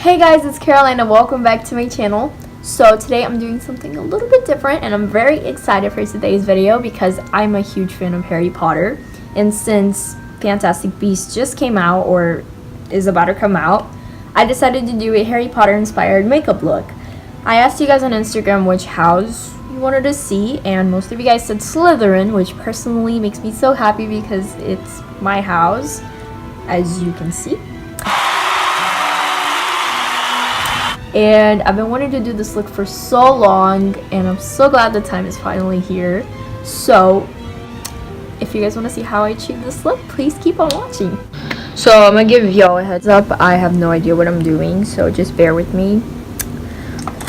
Hey guys, it's Caroline and welcome back to my channel. So today I'm doing something a little bit different and I'm very excited for today's video because I'm a huge fan of Harry Potter, and since Fantastic Beasts just came out or is about to come out, I decided to do a Harry Potter inspired makeup look. I asked you guys on Instagram which house you wanted to see, and most of you guys said Slytherin, which personally makes me so happy because it's my house, as you can see. And I've been wanting to do this look for so long, and I'm so glad the time is finally here. So if you guys want to see how I achieve this look, please keep on watching. So I'm gonna give y'all a heads up, I have no idea what I'm doing, so just bear with me.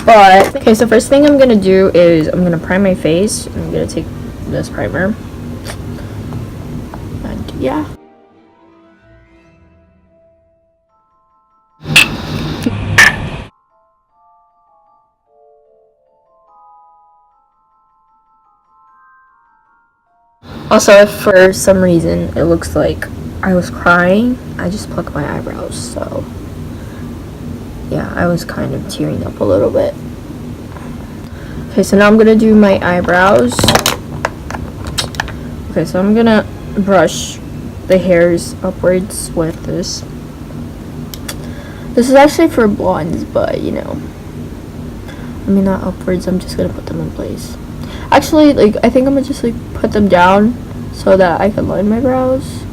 But okay, so first thing I'm gonna do is I'm gonna prime my face. I'm gonna take this primer, and yeah. Also, if for some reason it looks like I was crying, I just plucked my eyebrows, so yeah, I was kind of tearing up a little bit. Okay, so now I'm gonna do my eyebrows. Okay, so I'm gonna brush the hairs upwards with this. This is actually for blondes, but you know, I mean not upwards, I'm just gonna put them in place. Actually, like, I think I'm gonna just like put them down so that I can line my brows.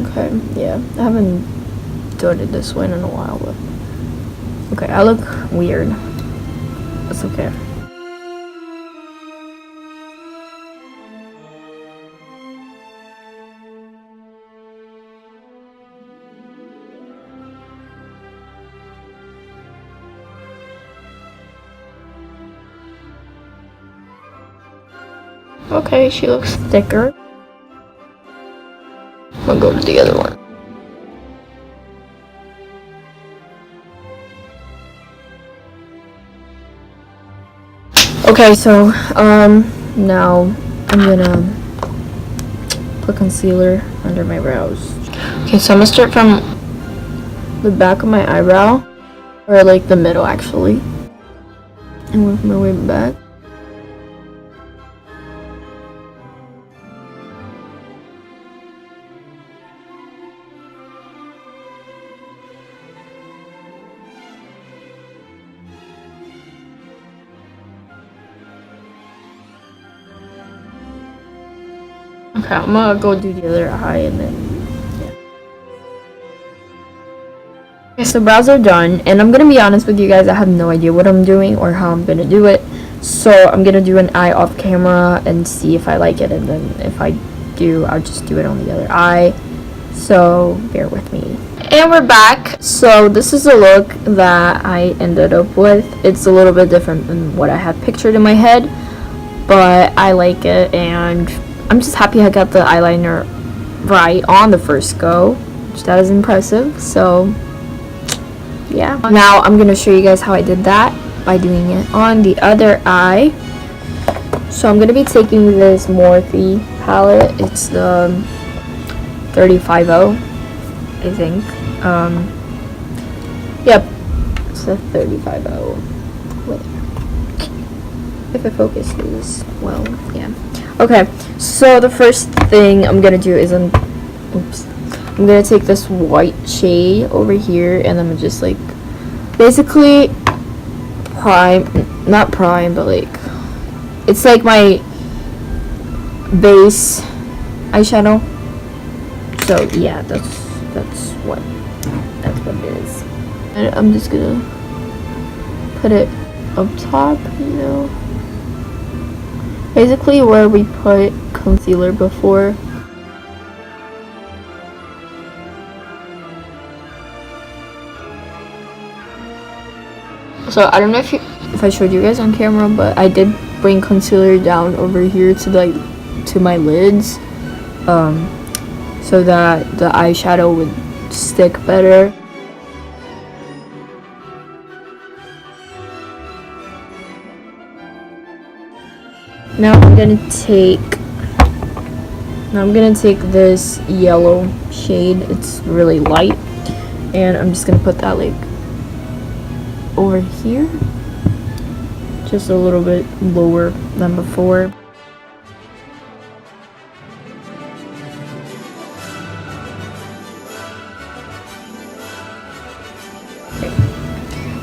Okay, yeah, I haven't done it this way in a while, but okay, I look weird. That's okay. Okay, she looks thicker. I'll go to the other one. Okay, so now I'm gonna put concealer under my brows. Okay, so I'm gonna start from the back of my eyebrow, or like the middle actually, and work my way back. Okay, I'm gonna go do the other eye and then, yeah. Okay, so brows are done, and I'm gonna be honest with you guys, I have no idea what I'm doing or how I'm gonna do it. So I'm gonna do an eye off camera and see if I like it, and then if I do, I'll just do it on the other eye. So bear with me. And we're back. So this is the look that I ended up with. It's a little bit different than what I had pictured in my head, but I like it, and I'm just happy I got the eyeliner right on the first go, which that is impressive. So yeah, now I'm gonna show you guys how I did that by doing it on the other eye. So I'm gonna be taking this Morphe palette. It's the 350, I think. Yep, it's the 350. If it focuses well, yeah. Okay, so the first thing I'm gonna do is I'm gonna take this white shade over here, and I'm gonna just like basically not prime, but like it's like my base eyeshadow. So yeah, that's what it is. And I'm just gonna put it up top, you know, basically where we put concealer before. So I don't know if I showed you guys on camera, but I did bring concealer down over here to my lids, so that the eyeshadow would stick better. Now I'm gonna take this yellow shade. It's really light, And I'm just gonna put that like over here, just a little bit lower than before.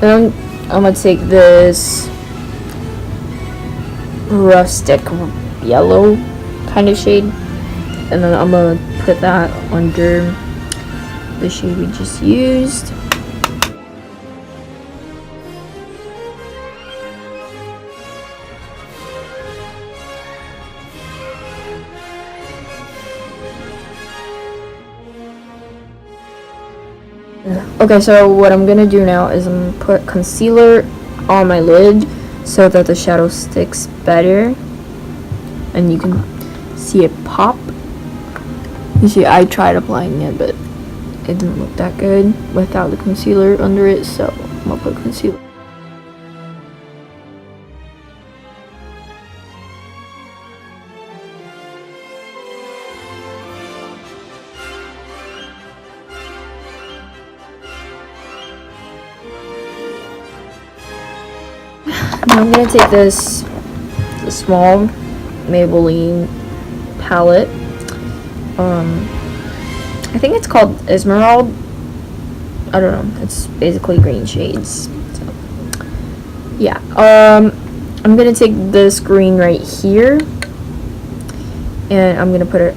Then I'm gonna take this rustic yellow kind of shade, and then I'm gonna put that under the shade we just used. Okay, so what I'm gonna do now is I'm gonna put concealer on my lid so that the shadow sticks better, and you can see it pop. You see, I tried applying it, but it didn't look that good without the concealer under it, so I'm gonna put concealer. Now I'm gonna take the small Maybelline palette. I think it's called Esmeralda. I don't know. It's basically green shades. So, yeah. I'm gonna take this green right here, and I'm gonna put it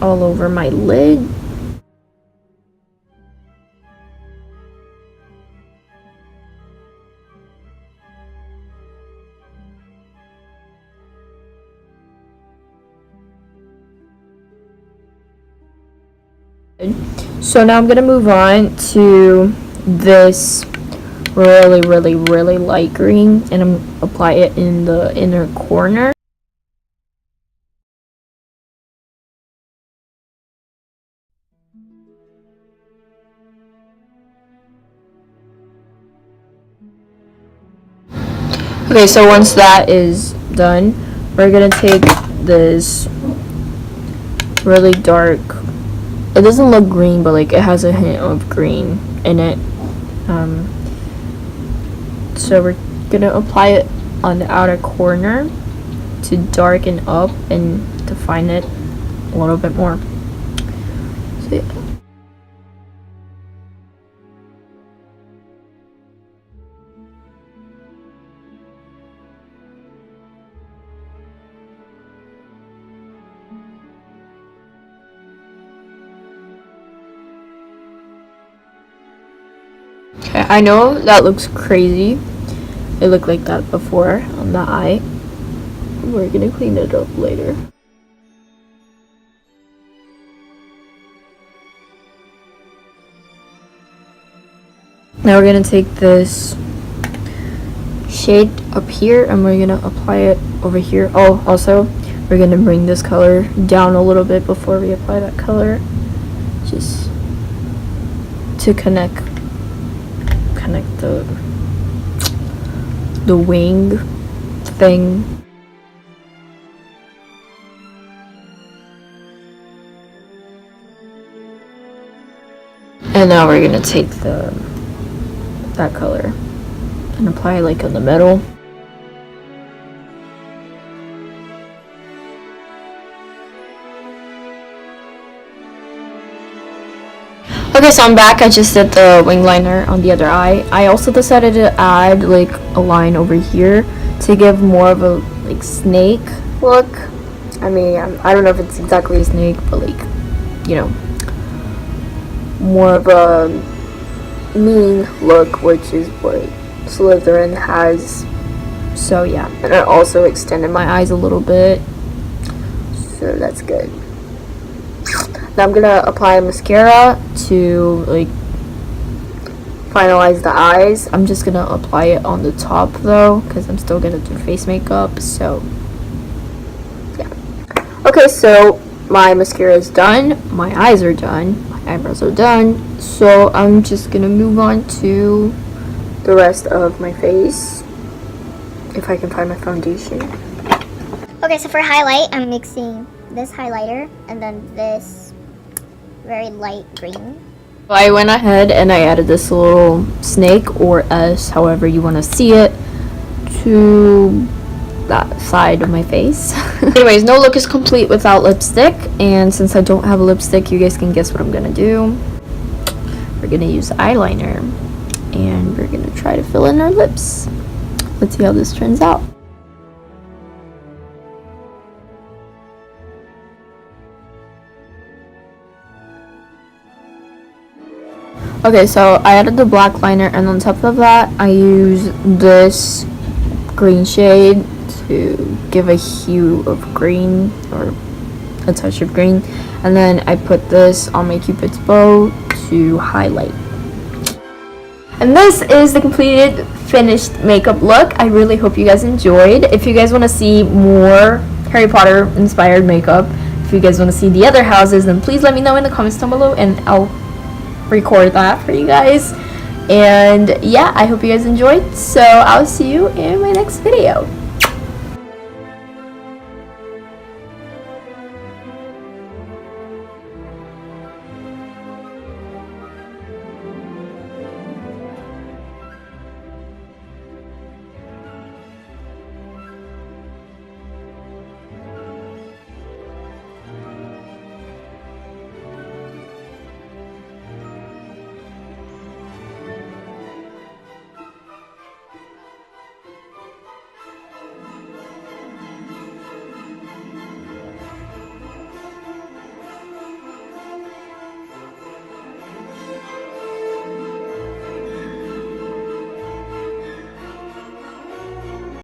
all over my lid. So now I'm gonna move on to this really light green, and I'm gonna apply it in the inner corner. Okay, so once that is done, we're gonna take this really dark, it doesn't look green, but like it has a hint of green in it. So we're gonna apply it on the outer corner to darken up and define it a little bit more. So yeah. Okay, I know that looks crazy. It looked like that before on the eye. We're gonna clean it up later. Now we're gonna take this shade up here and we're gonna apply it over here. Oh, also, we're gonna bring this color down a little bit before we apply that color, just to connect the wing thing. And now we're gonna take that color and apply it like in the middle. Okay, so I'm back. I just did the wing liner on the other eye. I also decided to add like a line over here to give more of a like snake look. I mean, I don't know if it's exactly a snake, but like, you know, more of a mean look, which is what Slytherin has. So yeah, and I also extended my eyes a little bit, so that's good. Now I'm gonna apply mascara to like finalize the eyes. I'm just gonna apply it on the top though, because I'm still gonna do face makeup. So yeah. Okay, so my mascara is done, my eyes are done, my eyebrows are done. So I'm just gonna move on to the rest of my face, if I can find my foundation. Okay, so for highlight, I'm mixing this highlighter and then this very light green I went ahead and I added this little snake or S, however you want to see it, to that side of my face. Anyways, no look is complete without lipstick, and since I don't have a lipstick, you guys can guess what I'm gonna do. We're gonna use eyeliner and we're gonna try to fill in our lips. Let's see how this turns out. Okay, so I added the black liner, and on top of that I use this green shade to give a hue of green, or a touch of green, and then I put this on my cupid's bow to highlight. And this is the completed finished makeup look. I really hope you guys enjoyed. If you guys want to see more Harry Potter inspired makeup, if you guys want to see the other houses, then please let me know in the comments down below and I'll record that for you guys. And yeah, I hope you guys enjoyed, so I'll see you in my next video.